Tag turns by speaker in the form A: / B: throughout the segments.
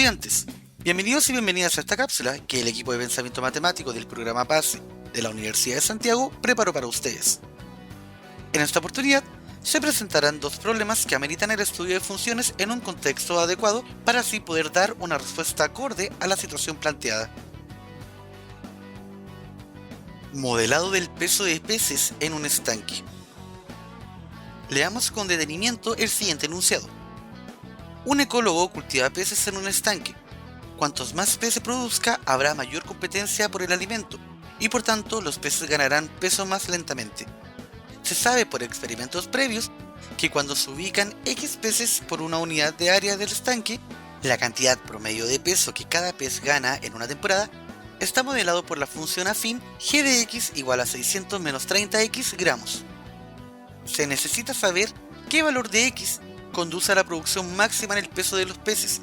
A: estudiantes, bienvenidos y bienvenidas a esta cápsula que el equipo de pensamiento matemático del programa PASE de la Universidad de Santiago preparó para ustedes. En esta oportunidad se presentarán dos problemas que ameritan el estudio de funciones en un contexto adecuado para así poder dar una respuesta acorde a la situación planteada. Modelado del peso de peces en un estanque. Leamos con detenimiento el siguiente enunciado. Un ecólogo cultiva peces en un estanque. Cuantos más peces produzca, habrá mayor competencia por el alimento, y por tanto los peces ganarán peso más lentamente. Se sabe por experimentos previos que cuando se ubican X peces por una unidad de área del estanque, la cantidad promedio de peso que cada pez gana en una temporada está modelado por la función afín g de x igual a 600 menos 30x gramos. Se necesita saber qué valor de x conduce a la producción máxima en el peso de los peces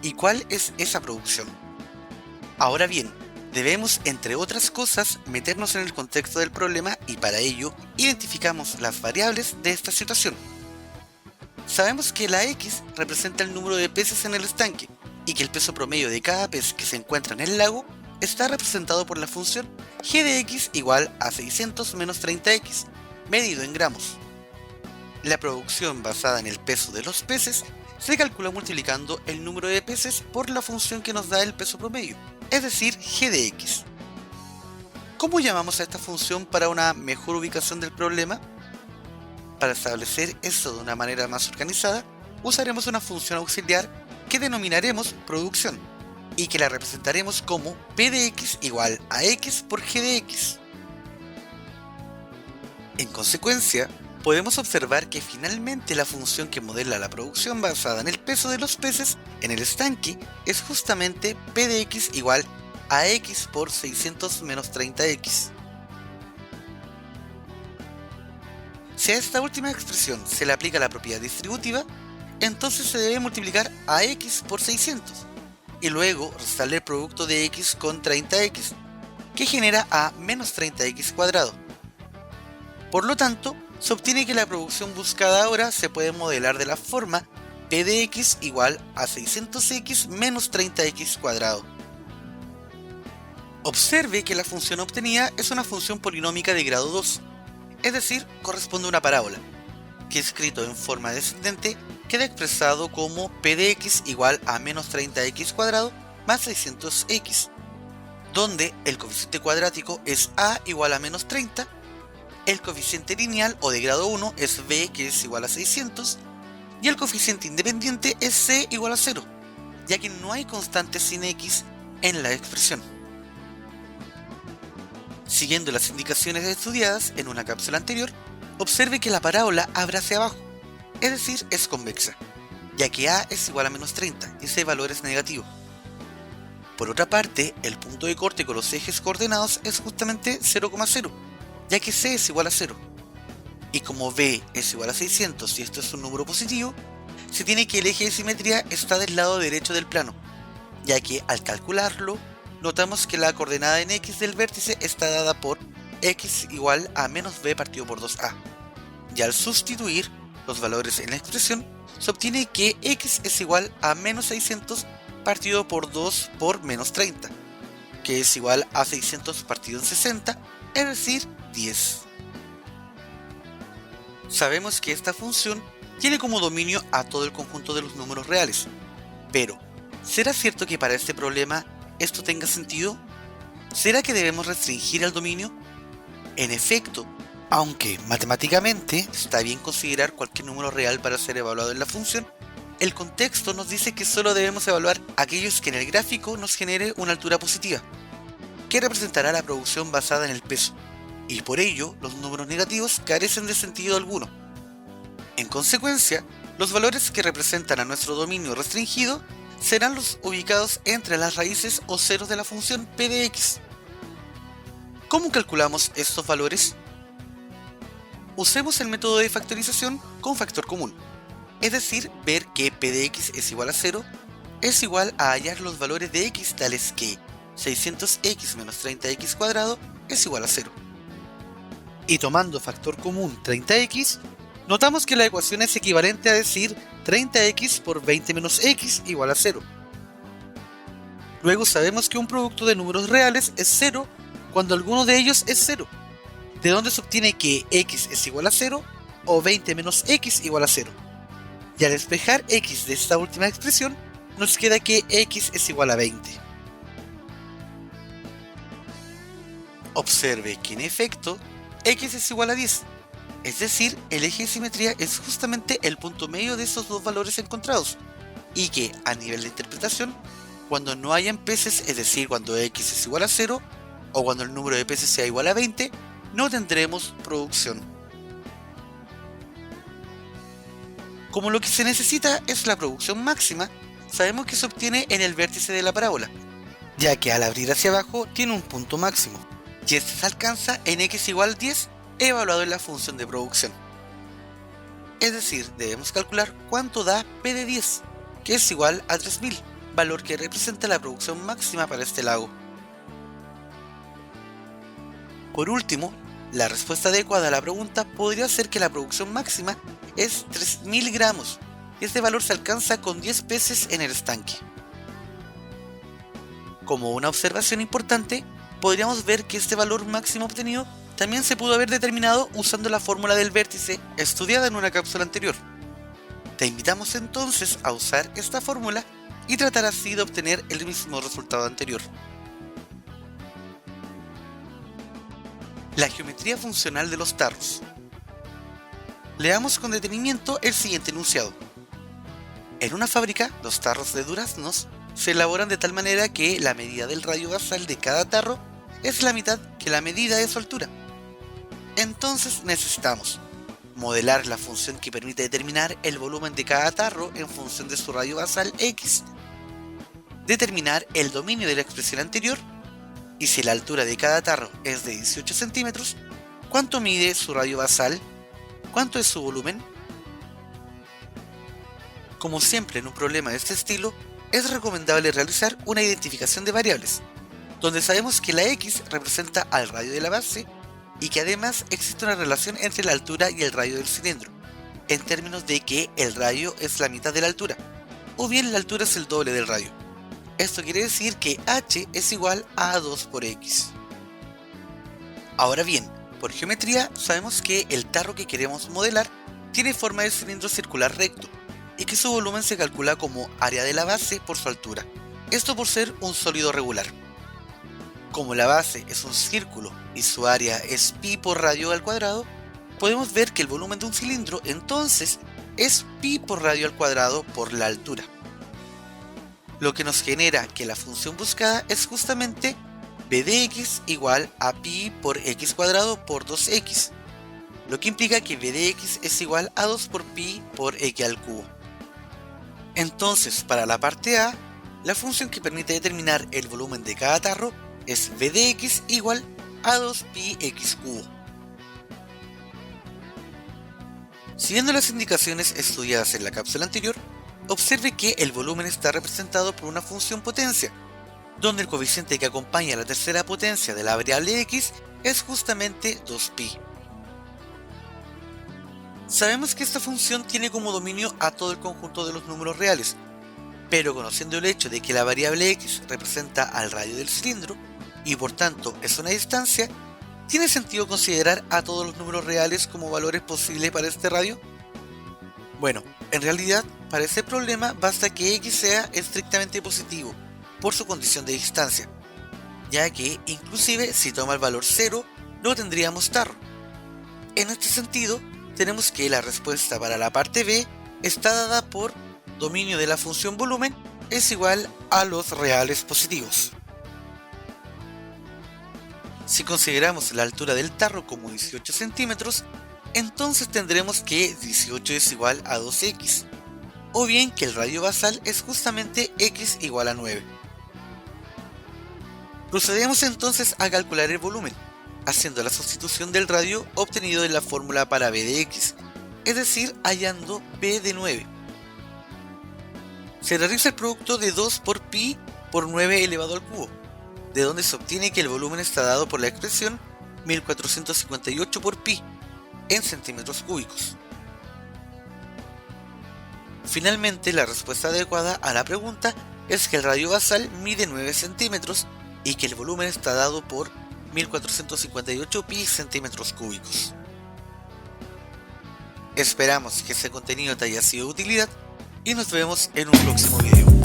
A: y cuál es esa producción. Ahora bien, debemos, entre otras cosas, meternos en el contexto del problema y para ello identificamos las variables de esta situación. Sabemos que la x representa el número de peces en el estanque y que el peso promedio de cada pez que se encuentra en el lago está representado por la función g de x igual a 600 menos 30x, medido en gramos. La producción basada en el peso de los peces se calcula multiplicando el número de peces por la función que nos da el peso promedio, es decir, g de x. ¿Cómo llamamos a esta función para una mejor ubicación del problema? Para establecer esto de una manera más organizada, usaremos una función auxiliar que denominaremos producción y que la representaremos como p de x igual a x por g de x. En consecuencia, podemos observar que finalmente la función que modela la producción basada en el peso de los peces en el estanque es justamente p de x igual a x por 600 menos 30x. Si a esta última expresión se le aplica la propiedad distributiva, entonces se debe multiplicar a x por 600 y luego restarle el producto de x con 30x, que genera a menos 30x cuadrado. Por lo tanto, se obtiene que la producción buscada ahora se puede modelar de la forma p de x igual a 600x menos 30x cuadrado. Observe que la función obtenida es una función polinómica de grado 2, es decir, corresponde a una parábola, que escrito en forma descendente queda expresado como p de x igual a menos 30x cuadrado más 600x, donde el coeficiente cuadrático es a igual a menos 30, el coeficiente lineal o de grado 1 es b, que es igual a 600, y el coeficiente independiente es c igual a 0, ya que no hay constante sin x en la expresión. Siguiendo las indicaciones estudiadas en una cápsula anterior, observe que la parábola abre hacia abajo, es decir, es convexa, ya que a es igual a menos 30 y ese valor es negativo. Por otra parte, el punto de corte con los ejes coordenados es justamente 0,0, ya que c es igual a 0. Y como b es igual a 600 y esto es un número positivo, se tiene que el eje de simetría está del lado derecho del plano, ya que al calcularlo, notamos que la coordenada en x del vértice está dada por x igual a menos b partido por 2a. Y al sustituir los valores en la expresión, se obtiene que x es igual a menos 600 partido por 2 por menos 30, que es igual a 600 partido en 60, es decir, 10. Sabemos que esta función tiene como dominio a todo el conjunto de los números reales, pero ¿será cierto que para este problema esto tenga sentido? ¿Será que debemos restringir el dominio? En efecto, aunque matemáticamente está bien considerar cualquier número real para ser evaluado en la función, el contexto nos dice que solo debemos evaluar aquellos que en el gráfico nos genere una altura positiva, que representará la producción basada en el peso, y por ello los números negativos carecen de sentido alguno. En consecuencia, los valores que representan a nuestro dominio restringido serán los ubicados entre las raíces o ceros de la función p de x. ¿Cómo calculamos estos valores? Usemos el método de factorización con factor común, es decir, ver que p de x es igual a 0 es igual a hallar los valores de x tales que 600x menos 30x cuadrado es igual a 0. Y tomando factor común 30x, notamos que la ecuación es equivalente a decir 30x por 20 menos x igual a 0. Luego sabemos que un producto de números reales es 0 cuando alguno de ellos es 0, de donde se obtiene que x es igual a 0 o 20 menos x igual a 0. Y al despejar x de esta última expresión, nos queda que x es igual a 20. Observe que en efecto, x es igual a 10, es decir, el eje de simetría es justamente el punto medio de esos dos valores encontrados, y que, a nivel de interpretación, cuando no hayan peces, es decir, cuando x es igual a 0, o cuando el número de peces sea igual a 20, no tendremos producción. Como lo que se necesita es la producción máxima, sabemos que se obtiene en el vértice de la parábola, ya que al abrir hacia abajo tiene un punto máximo, y este se alcanza en x igual a 10 evaluado en la función de producción. Es decir, debemos calcular cuánto da P de 10, que es igual a 3000, valor que representa la producción máxima para este lago. Por último, la respuesta adecuada a la pregunta podría ser que la producción máxima es 3000 gramos, y este valor se alcanza con 10 peces en el estanque. Como una observación importante, podríamos ver que este valor máximo obtenido también se pudo haber determinado usando la fórmula del vértice estudiada en una cápsula anterior. Te invitamos entonces a usar esta fórmula y tratar así de obtener el mismo resultado anterior. La geometría funcional de los tarros. Leamos con detenimiento el siguiente enunciado. En una fábrica, los tarros de duraznos se elaboran de tal manera que la medida del radio basal de cada tarro es la mitad que la medida de su altura. Entonces necesitamos modelar la función que permite determinar el volumen de cada tarro en función de su radio basal x, determinar el dominio de la expresión anterior, y si la altura de cada tarro es de 18 centímetros, ¿cuánto mide su radio basal? ¿Cuánto es su volumen? Como siempre en un problema de este estilo, es recomendable realizar una identificación de variables, donde sabemos que la x representa al radio de la base y que además existe una relación entre la altura y el radio del cilindro, en términos de que el radio es la mitad de la altura, o bien la altura es el doble del radio. Esto quiere decir que h es igual a 2 por x. Ahora bien, por geometría sabemos que el tarro que queremos modelar tiene forma de cilindro circular recto, y que su volumen se calcula como área de la base por su altura, esto por ser un sólido regular. Como la base es un círculo y su área es pi por radio al cuadrado, podemos ver que el volumen de un cilindro entonces es pi por radio al cuadrado por la altura. Lo que nos genera que la función buscada es justamente b de x igual a pi por x cuadrado por 2x, lo que implica que b de x es igual a 2 por pi por x al cubo. Entonces, para la parte A, la función que permite determinar el volumen de cada tarro es b de x igual a 2pi x cubo. Siguiendo las indicaciones estudiadas en la cápsula anterior, observe que el volumen está representado por una función potencia, donde el coeficiente que acompaña a la tercera potencia de la variable x es justamente 2pi. Sabemos que esta función tiene como dominio a todo el conjunto de los números reales, pero conociendo el hecho de que la variable x representa al radio del cilindro, y por tanto es una distancia, ¿tiene sentido considerar a todos los números reales como valores posibles para este radio? Bueno, en realidad, para este problema basta que x sea estrictamente positivo, por su condición de distancia, ya que inclusive si toma el valor 0, no tendríamos tarro. En este sentido, tenemos que la respuesta para la parte B está dada por dominio de la función volumen es igual a los reales positivos. Si consideramos la altura del tarro como 18 centímetros, entonces tendremos que 18 es igual a 2x, o bien que el radio basal es justamente x igual a 9. Procedemos entonces a calcular el volumen, haciendo la sustitución del radio obtenido de la fórmula para b de x, es decir, hallando b de 9. Se realiza el producto de 2 por pi por 9 elevado al cubo, de donde se obtiene que el volumen está dado por la expresión 1458 por pi, en centímetros cúbicos. Finalmente, la respuesta adecuada a la pregunta es que el radio basal mide 9 centímetros y que el volumen está dado por 1458 pi centímetros cúbicos. Esperamos que este contenido te haya sido de utilidad y nos vemos en un próximo video.